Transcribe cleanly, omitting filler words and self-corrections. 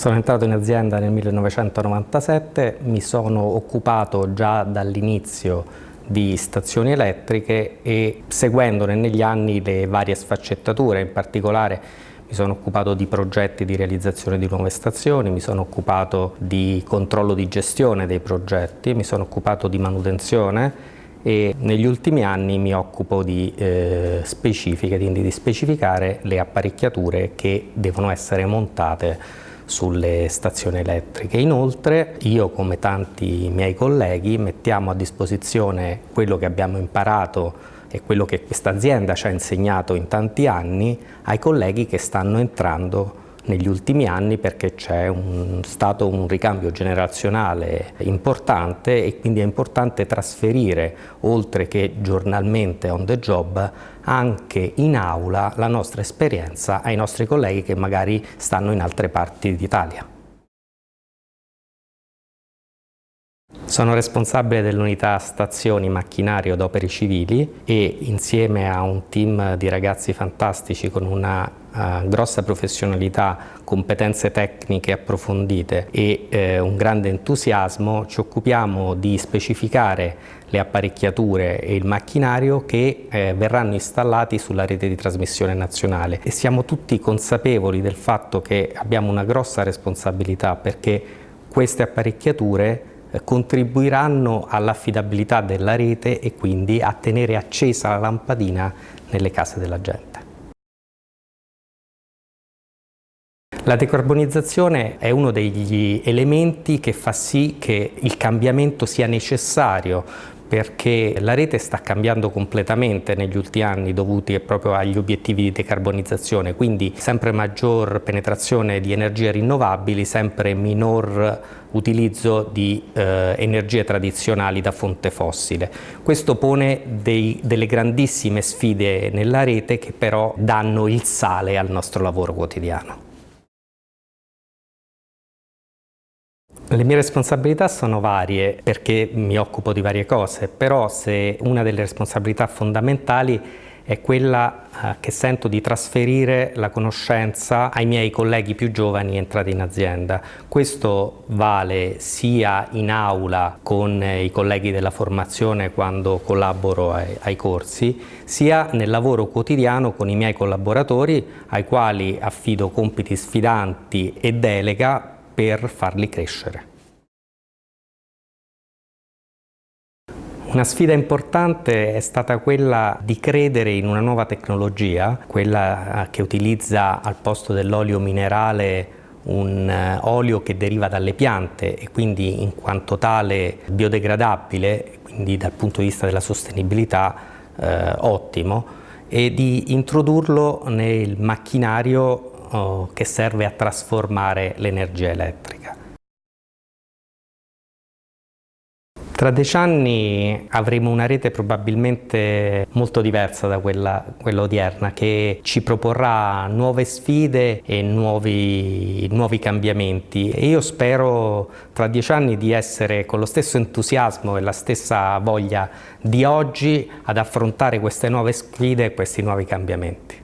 Sono entrato in azienda nel 1997, mi sono occupato già dall'inizio di stazioni elettriche e seguendone negli anni le varie sfaccettature. In particolare mi sono occupato di progetti di realizzazione di nuove stazioni, mi sono occupato di controllo di gestione dei progetti, mi sono occupato di manutenzione e negli ultimi anni mi occupo di specifiche, quindi di specificare le apparecchiature che devono essere montate sulle stazioni elettriche. Inoltre io, come tanti miei colleghi, mettiamo a disposizione quello che abbiamo imparato e quello che questa azienda ci ha insegnato in tanti anni ai colleghi che stanno entrando negli ultimi anni, perché c'è stato un ricambio generazionale importante e quindi è importante trasferire, oltre che giornalmente on the job, anche in aula la nostra esperienza ai nostri colleghi che magari stanno in altre parti d'Italia. Sono responsabile dell'unità stazioni, macchinario ed opere civili e insieme a un team di ragazzi fantastici con una grossa professionalità, competenze tecniche approfondite e un grande entusiasmo ci occupiamo di specificare le apparecchiature e il macchinario che verranno installati sulla rete di trasmissione nazionale, e siamo tutti consapevoli del fatto che abbiamo una grossa responsabilità, perché queste apparecchiature contribuiranno all'affidabilità della rete e quindi a tenere accesa la lampadina nelle case della gente. La decarbonizzazione è uno degli elementi che fa sì che il cambiamento sia necessario, perché la rete sta cambiando completamente negli ultimi anni dovuti proprio agli obiettivi di decarbonizzazione, quindi sempre maggior penetrazione di energie rinnovabili, sempre minor utilizzo di energie tradizionali da fonte fossile. Questo pone delle grandissime sfide nella rete che però danno il sale al nostro lavoro quotidiano. Le mie responsabilità sono varie, perché mi occupo di varie cose, però se una delle responsabilità fondamentali è quella che sento di trasferire la conoscenza ai miei colleghi più giovani entrati in azienda. Questo vale sia in aula con i colleghi della formazione quando collaboro ai corsi, sia nel lavoro quotidiano con i miei collaboratori, ai quali affido compiti sfidanti e delega per farli crescere. Una sfida importante è stata quella di credere in una nuova tecnologia, quella che utilizza al posto dell'olio minerale un olio che deriva dalle piante e quindi in quanto tale biodegradabile, quindi dal punto di vista della sostenibilità ottimo, e di introdurlo nel macchinario che serve a trasformare l'energia elettrica. Tra 10 anni avremo una rete probabilmente molto diversa da quella odierna, che ci proporrà nuove sfide e nuovi cambiamenti, e io spero tra 10 anni di essere con lo stesso entusiasmo e la stessa voglia di oggi ad affrontare queste nuove sfide e questi nuovi cambiamenti.